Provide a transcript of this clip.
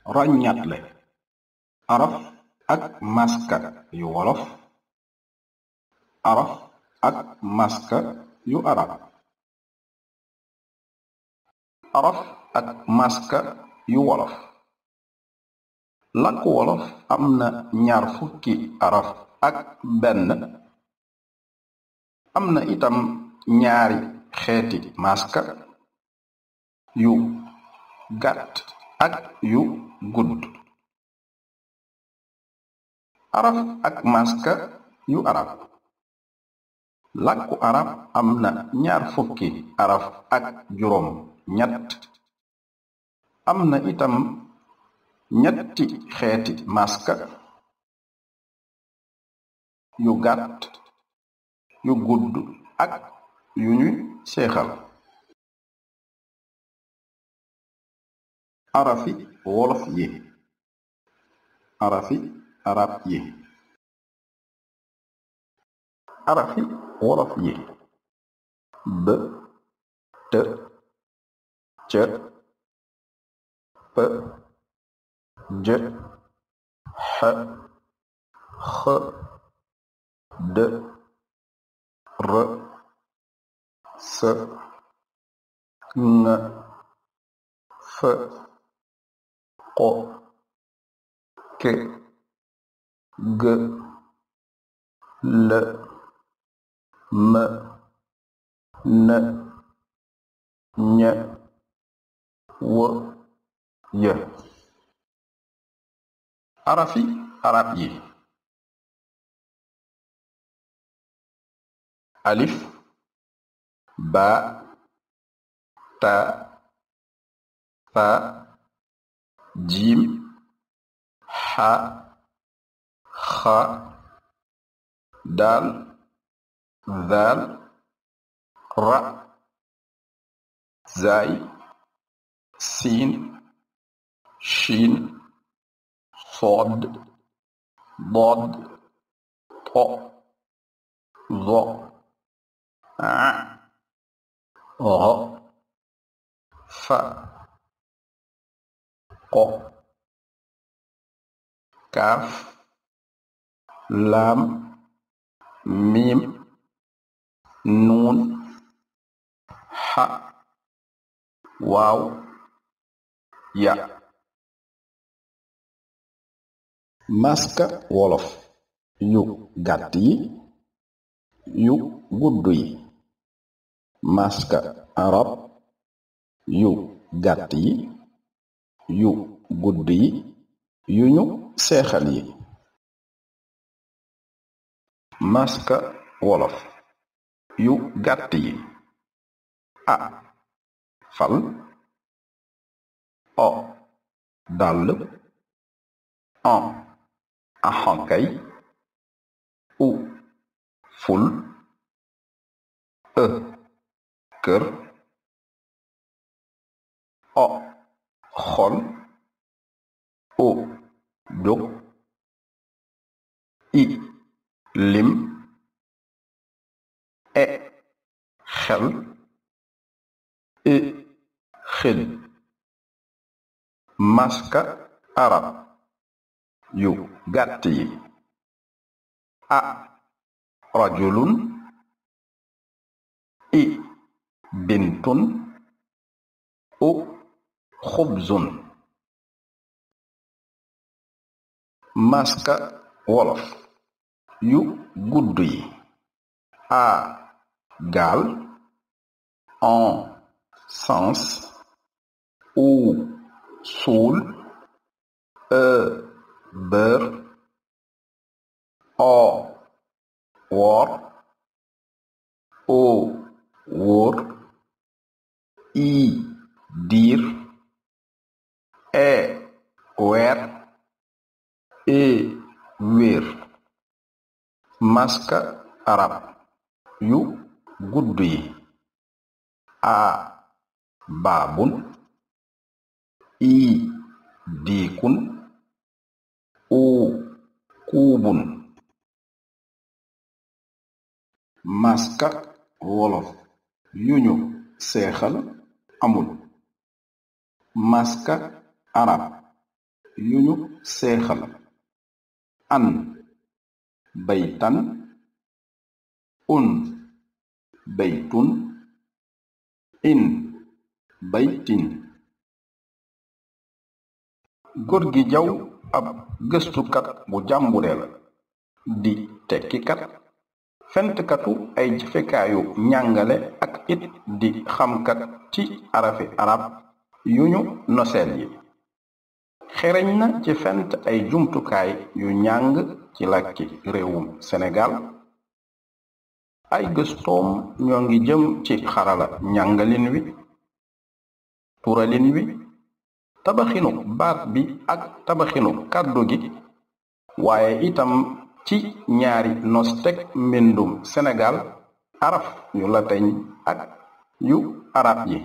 ràññatle araf ak maska yu wolof, araf ak maska yu arab. araf ak maska yu wolof. làkku wolof am na 20 araf ak benn. am na itam ñaari xeeti maska yu gàtt ak yu gudd. araf ak maska yu arab. làkku arab am na 20 araf ak juróom ñett. am na itam ñetti xeeti maska yu gàtt yu gudd ak yu ñuy seexal. arafi wolof yi. arafi arab yi. arafi wolof yi: b, t, c, p, j, x, x, d, r, s, ŋ, f, q, k, g, l, m, n, ñ, w, y. arafi arab yi: alif, ba, ta, fa, jiim, xa, xa, daal, zaal, ra, zaay, siin, shiin, sood, dood, to, zo, ro, fa, qo, kaaf, laam, miim, nuun, xa, waaw, ya. maska wolof yu gàtt yi, yu gudd yi. maska arab yu gàtt yi, yu gudd yi, yu ñu seexal yi. maska wolof yu gàtt yi: a, fal, o, dàll, an, axankay, u, ful, e, kër, o, xol, o, jóg, i, lim, e, xel, e, xel. maska arab yu gàtt yi: a, rajulun, i, bintun, u, xubzun. maska wolof yu gudd yi: a, gaal, an, sens, u, suul, e, bër, o, woor, o, wóor, i, diir, e, weer, e, wéer. maska arab yu gudd yi: a, baabun, i, diikun, u, kuubun. maska wolof yu ñu seexal amul. maska arab yu ñu seexal an baytan un baytun in baytin. Gorgui Diaw ab gëstukat bu jàmbure la di tekkikat fentkatu ay jëfekaayu njàngale ak it di xamkat ci arafi arab yu ñu noseel yi. xereñ na ci fent ay jumtukaay yu njàng ci làkki réewum Sénégal. ay gëstoom ñoo ngi jëm ci xarala njàngalin wi, turalin wi, tabaxinu baat bi ak tabaxinu kàddu gi, waaye itam ci ñaari nostek mbindum Sénégal, araf yu lateñ ak yu arab yi.